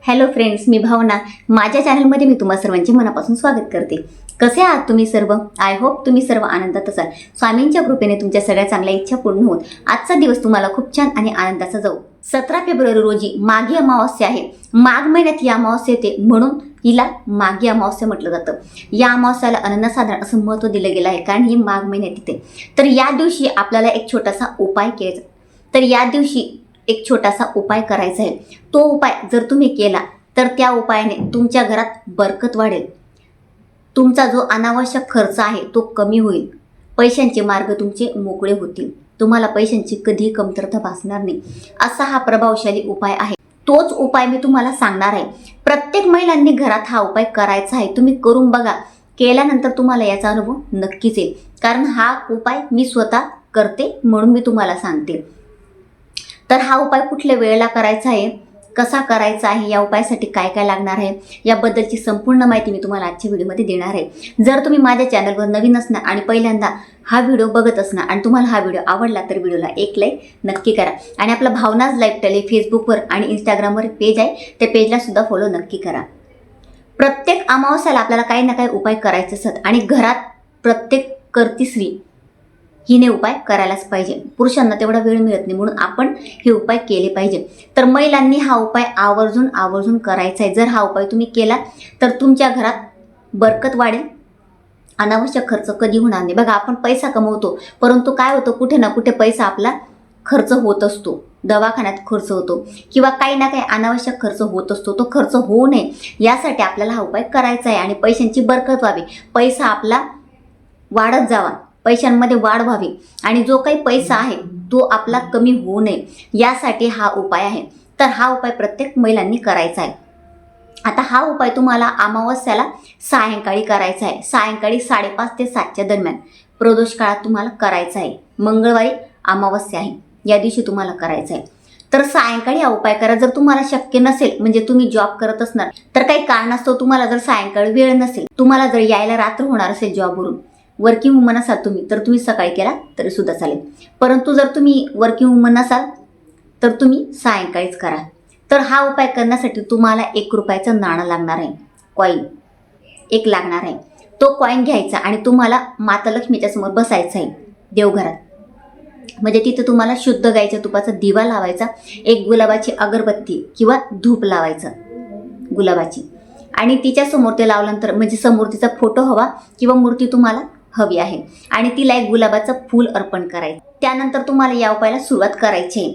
Hello friends, मी भावना. माझ्या चॅनलमध्ये मी तुम्हा सर्वांचे मनापासून स्वागत करते. कसे आहात तुम्ही सर्व? आय होप तुम्ही सर्व आनंदात असाल. स्वामींच्या कृपेने तुमच्या सगळ्या चांगल्या इच्छा पूर्ण होत आजचा दिवस तुम्हाला खूप छान आणि आनंदाचा जाऊ. 17 फेब्रुवारी रोजी माघी अमावस्या आहे. माघ महिन्यात ही अमावस्या येते म्हणून हिला माघी अमावस्या म्हटलं जातं. या अमावस्याला अनन्यसाधारण असं महत्त्व दिलं गेलं आहे, कारण ही माघ महिन्यात येते. तर या दिवशी आपल्याला एक छोटासा उपाय करायचा. तर या दिवशी एक छोटासा उपाय करायचा आहे. तो उपाय जर तुम्ही केला तर त्या उपायाने तुमच्या घरात बरकत वाढेल. तुमचा जो अनावश्यक खर्च आहे तो कमी होईल. पैशांचे मार्ग तुमचे मोकळे होतील. तुम्हाला पैशांची कधीही कमतरता भासणार नाही. असा हा प्रभावशाली उपाय आहे. तोच उपाय मी तुम्हाला सांगणार आहे. प्रत्येक महिलांनी घरात हा उपाय करायचा आहे. तुम्ही करून बघा. केल्यानंतर तुम्हाला याचा अनुभव नक्कीच येईल, कारण हा उपाय मी स्वतः करते म्हणून मी तुम्हाला सांगते. तर हा उपाय कुठल्या वेळेला करायचा आहे, कसा करायचा आहे, या उपायासाठी काय काय लागणार आहे, याबद्दलची संपूर्ण माहिती मी तुम्हाला आजच्या व्हिडिओमध्ये देणार आहे. जर तुम्ही माझ्या चॅनलवर नवीन असणार आणि पहिल्यांदा हा व्हिडिओ बघत असणार आणि तुम्हाला हा व्हिडिओ आवडला तर व्हिडिओला एक लाईक नक्की करा. आणि आपला भावनाज लाईफस्टाईल हे फेसबुकवर आणि इंस्टाग्रामवर पेज आहे, त्या पेजला सुद्धा फॉलो नक्की करा. प्रत्येक अमावस्याला आपल्याला काही ना काही उपाय करायचे असतात आणि घरात प्रत्येक करती स्त्री हिने उपाय करायलाच पाहिजे. पुरुषांना तेवढा वेळ मिळत नाही म्हणून आपण हे उपाय केले पाहिजे. तर महिलांनी हा उपाय आवर्जून करायचा आहे. जर हा उपाय तुम्ही केला तर तुमच्या घरात बरकत वाढेल. अनावश्यक खर्च कधी होणार नाही. बघा, आपण पैसा कमवतो परंतु काय होतं, कुठे ना कुठे पैसा आपला खर्च होत असतो. दवाखान्यात खर्च होतो किंवा काही ना काही अनावश्यक खर्च होत असतो. तो खर्च होऊ नये यासाठी आपल्याला हा उपाय करायचा आहे आणि पैशांची बरकत व्हावी. पैसा आपला वाढत जावा, पैशांमध्ये वाढ व्हावी आणि जो काही पैसा आहे तो आपला कमी होऊ नये यासाठी हा उपाय आहे. तर हा उपाय प्रत्येक महिलांनी करायचा आहे. आता हा उपाय तुम्हाला अमावस्याला सायंकाळी करायचा आहे. सायंकाळी 5:30 ते 7च्या दरम्यान प्रदोष काळात तुम्हाला करायचा आहे. मंगळवारी अमावस्या आहे, या दिवशी तुम्हाला करायचा आहे. तर सायंकाळी हा उपाय करा. जर तुम्हाला शक्य नसेल, म्हणजे तुम्ही जॉब करत असणार तर काही कारणास्तव तुम्हाला जर सायंकाळी वेळ नसेल, तुम्हाला जर यायला रात्र होणार असेल जॉबवरून, वर्किंग वुमन असाल तुम्ही तर तुम्ही सकाळी केला तरी सुद्धा चालेल. परंतु जर तुम्ही वर्किंग वुमन असाल तर तुम्ही सायंकाळीच करा. तर हा उपाय करण्यासाठी तुम्हाला 1 रुपयाचं नाणं लागणार आहे. कॉईन 1 लागणार आहे. तो कॉईन घ्यायचा आणि तुम्हाला माता लक्ष्मीच्या समोर बसायचं आहे देवघरात. म्हणजे तिथे तुम्हाला शुद्ध गाईच्या तुपाचा दिवा लावायचा, एक गुलाबाची अगरबत्ती किंवा धूप लावायचं गुलाबाची, आणि तिच्यासमोर ते लावल्यानंतर म्हणजे समोर तिचा फोटो हवा किंवा मूर्ती तुम्हाला हवी आहे आणि तिला एक गुलाबाचं फूल अर्पण करायचं. त्यानंतर तुम्हाला या उपायाला सुरुवात करायची आहे.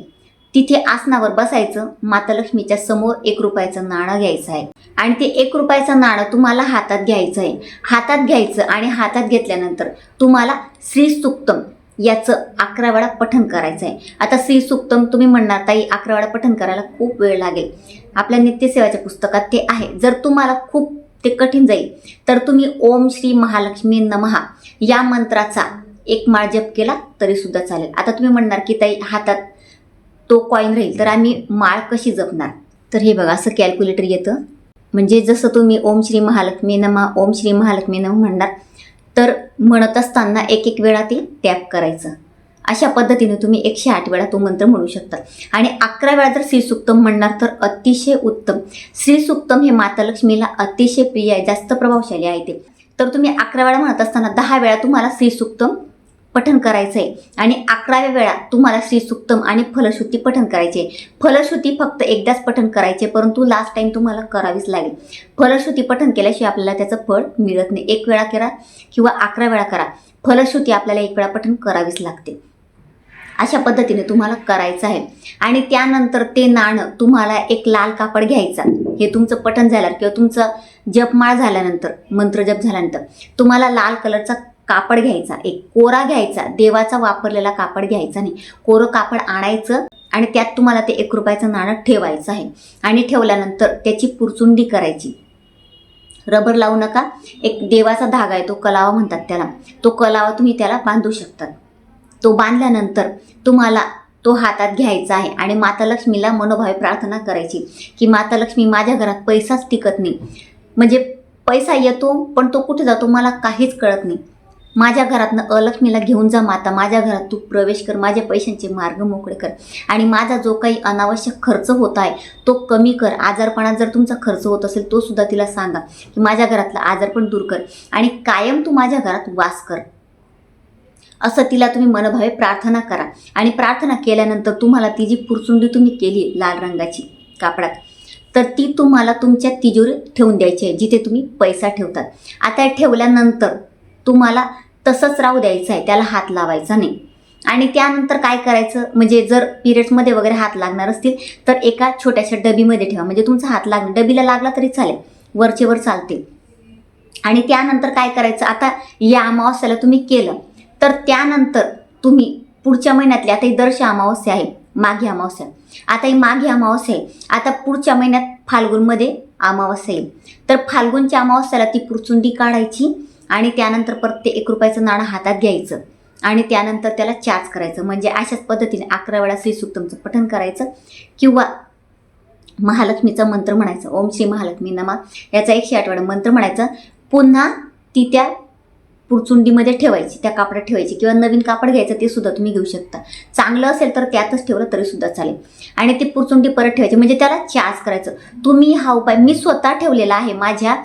तिथे आसनावर बसायचं, माता लक्ष्मीच्या समोर 1 रुपयाचं नाणं घ्यायचं आहे आणि ते 1 रुपयाचं नाणं तुम्हाला हातात घ्यायचं आहे. हातात घ्यायचं आणि हातात घेतल्यानंतर तुम्हाला श्री सुक्तम याचं 11 वेळा पठण करायचं आहे. आता श्री सुक्तम तुम्ही म्हणणार ताई 11 वेळा पठण करायला खूप वेळ लागेल. आपल्या नित्यसेवाच्या पुस्तकात ते आहे. जर तुम्हाला खूप ते कठीण जाईल तर तुम्ही ओम श्री महालक्ष्मी नमः या मंत्राचा 1 माळ जप केला तरी सुद्धा चालेल. आता तुम्ही म्हणणार की ताई हातात तो कॉईन राहील तर आम्ही माळ कशी जपणार? तर हे बघा, असं कॅल्क्युलेटर येतं. म्हणजे जसं तुम्ही ओम श्री महालक्ष्मी नमः ओम श्री महालक्ष्मी नमः म्हणणार तर म्हणत असताना 1 वेळा ते टॅप करायचं. अशा पद्धतीने तुम्ही 108 वेळा तो मंत्र म्हणू शकता आणि 11 वेळा जर श्रीसुक्तम म्हणणार तर अतिशय उत्तम. श्रीसुक्तम हे माता लक्ष्मीला अतिशय प्रिय आहे, जास्त प्रभावशाली आहे ते. तर तुम्ही 11 वेळा म्हणत असताना 10 वेळा तुम्हाला श्रीसुक्तम पठण करायचं आहे आणि 11व्या वेळा तुम्हाला श्रीसुक्तम आणि फलश्रुती पठण करायचे आहे. फलश्रुती फक्त एकदाच पठण करायचे, परंतु लास्ट टाइम तुम्हाला करावीच लागेल. फलश्रुती पठण केल्याशिवाय आपल्याला त्याचं फळ मिळत नाही. 1 वेळा करा किंवा 11 वेळा करा, फलश्रुती आपल्याला 1 वेळा पठण करावीच लागते. अशा पद्धतीने तुम्हाला करायचं आहे. आणि त्यानंतर ते नाणं तुम्हाला एक लाल कापड घ्यायचा. हे तुमचं पठण झाल्यावर किंवा तुमचं जपमाळ झाल्यानंतर, मंत्रजप झाल्यानंतर तुम्हाला लाल कलरचा कापड घ्यायचा, एक कोरा घ्यायचा. देवाचा वापरलेला कापड घ्यायचा नाही, कोरं कापड आणायचं आणि त्यात तुम्हाला ते 1 रुपयाचं नाणं ठेवायचं आहे. आणि ठेवल्यानंतर त्याची पुरचुंडी करायची. रबर लावू नका. एक देवाचा धागा आहे, तो कलावा म्हणतात त्याला. तो कलावा तुम्ही त्याला बांधू शकतात. तो बांधल्यानंतर तुम्हाला तो हातात घ्यायचा आहे आणि माता लक्ष्मीला मनोभावे प्रार्थना करायची की माता लक्ष्मी, माझ्या घरात पैसाच टिकत नाही. म्हणजे पैसा येतो पण तो कुठे जातो मला काहीच कळत नाही. माझ्या घरातनं अलक्ष्मीला घेऊन जा माता, माझ्या घरात तू प्रवेश कर, माझ्या पैशांचे मार्ग मोकळे कर आणि माझा जो काही अनावश्यक खर्च होत आहे तो कमी कर. आजारपणात जर तुमचा खर्च होत असेल तो सुद्धा तिला सांगा की माझ्या घरातला आजारपण दूर कर आणि कायम तू माझ्या घरात वास कर, असं तिला तुम्ही मनभावे प्रार्थना करा. आणि प्रार्थना केल्यानंतर तुम्हाला ती जी पुरचुंडी तुम्ही केली लाल रंगाची कापडात, तर ती तुम्हाला तुमच्या तिजोरीत ठेवून द्यायची आहे, जिथे तुम्ही पैसा ठेवतात. आता ठेवल्यानंतर तुम्हाला तसंच राहू द्यायचं आहे, त्याला हात लावायचा नाही. आणि त्यानंतर काय करायचं, म्हणजे जर पिरियड्समध्ये वगैरे हात लागणार असतील तर एका छोट्याशा डबीमध्ये ठेवा, म्हणजे तुमचा हात डबीला लागला तरी चालेल, वरचेवर चालते. आणि त्यानंतर काय करायचं, आता या अमावस्याला तुम्ही केलं तर त्यानंतर तुम्ही पुढच्या महिन्यातली, आता ही दर्श अमावस्या आहे, माघी अमावस्या, आता ही माघी अमावस्या आहे, आता पुढच्या महिन्यात फाल्गुनमध्ये अमावस्या येईल, तर फाल्गुनच्या अमावस्याला ती पुरचुंडी काढायची आणि त्यानंतर परत ते 1 रुपयाचं नाणं हातात घ्यायचं आणि त्यानंतर त्याला चार्ज करायचं. म्हणजे अशाच पद्धतीने 11 वेळा श्रीसूक्तमचं पठण करायचं किंवा महालक्ष्मीचा मंत्र म्हणायचं, ओम श्री महालक्ष्मी नमः, याचा 108 वेळा मंत्र म्हणायचं. पुन्हा ती त्या पुरचुंडीमध्ये ठेवायची, त्या कापडात ठेवायची किंवा नवीन कापड घ्यायचं, ते सुद्धा तुम्ही घेऊ शकता. चांगलं असेल तर त्यातच ठेवलं तरी सुद्धा चालेल. आणि ती पुरचुंडी परत ठेवायची, म्हणजे त्याला चार्ज करायचं. तुम्ही हा उपाय मी स्वतः ठेवलेला आहे, माझ्या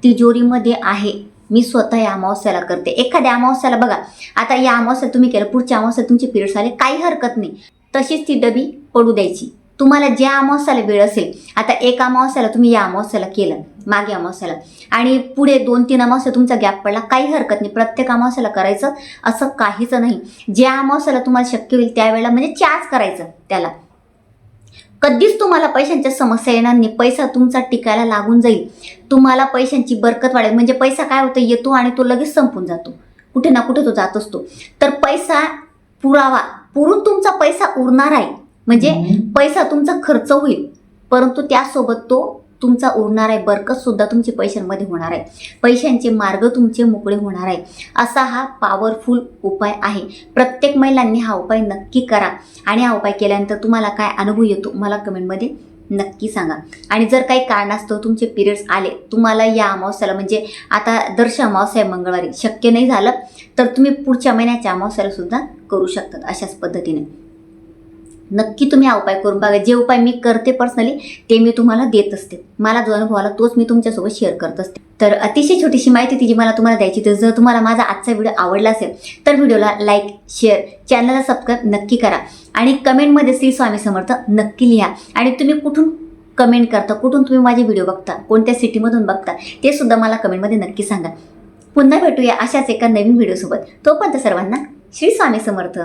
तिजोरीमध्ये आहे, मी स्वतः या अमावस्याला करते. एखाद्या अमावस्याला बघा, आता या अमावस्याला तुम्ही केलं, पुढच्या अमावस्याला तुमचे पिरियड्स आले, काही हरकत नाही, तशीच ती डबी पडू द्यायची. तुम्हाला ज्या अमावस्याला वेळ असेल, आता एक अमावस्याला तुम्ही या अमावस्याला केलं, मागे अमावस्याला, आणि पुढे 2-3 अमावस्या तुमचा गॅप पडला, काही हरकत नाही, प्रत्येक अमावस्याला करायचं असं काहीच नाही. ज्या अमावस्याला तुम्हाला शक्य होईल त्यावेळेला म्हणजे चार्ज करायचं त्याला. कधीच तुम्हाला पैशांच्या समस्या येणार नाही, पैसा तुमचा टिकायला लागून जाईल, तुम्हाला पैशांची बरकत वाढेल. म्हणजे पैसा काय होतं, येतो आणि तो लगेच संपून जातो, कुठे ना कुठे तो जात असतो. तर पैसा पुरून तुमचा पैसा उरणार आहे, म्हणजे पैसा तुमचा खर्च होईल परंतु त्यासोबत तो तुमचा उरणार आहे, बरकत सुद्धा तुमची पैशांमध्ये होणार आहे, पैशांचे मार्ग तुमचे मोकळे होणार आहे. असा हा पॉवरफुल उपाय आहे. प्रत्येक महिलांनी हा उपाय नक्की करा आणि हा उपाय केल्यानंतर तुम्हाला काय अनुभव येतो मला कमेंटमध्ये नक्की सांगा. आणि जर काही कारणास्तव तुमचे पिरियड्स आले, तुम्हाला या अमावस्याला, म्हणजे आता दर्श अमावस्या आहे मंगळवारी, शक्य नाही झालं तर तुम्ही पुढच्या महिन्याच्या अमावस्याला सुद्धा करू शकतात. अशाच पद्धतीने नक्की तुम्ही हा उपाय करून बघा. जे उपाय मी करते पर्सनली ते मी तुम्हाला देत असते, मला जो अनुभव आला तोच मी तुमच्यासोबत शेअर करत असते. तर अतिशय छोटीशी माहिती ती जी मला तुम्हाला द्यायची. तर जर तुम्हाला माझा आजचा व्हिडिओ आवडला असेल तर व्हिडिओला लाईक, शेअर, चॅनलला सबस्क्राईब नक्की करा आणि कमेंटमध्ये श्री स्वामी समर्थ नक्की लिहा. आणि तुम्ही कुठून कमेंट करता, कुठून तुम्ही माझे व्हिडिओ बघता, कोणत्या सिटीमधून बघता ते सुद्धा मला कमेंटमध्ये नक्की सांगा. पुन्हा भेटूया अशाच एका नवीन व्हिडिओसोबत. तोपर्यंत सर्वांना श्री स्वामी समर्थ.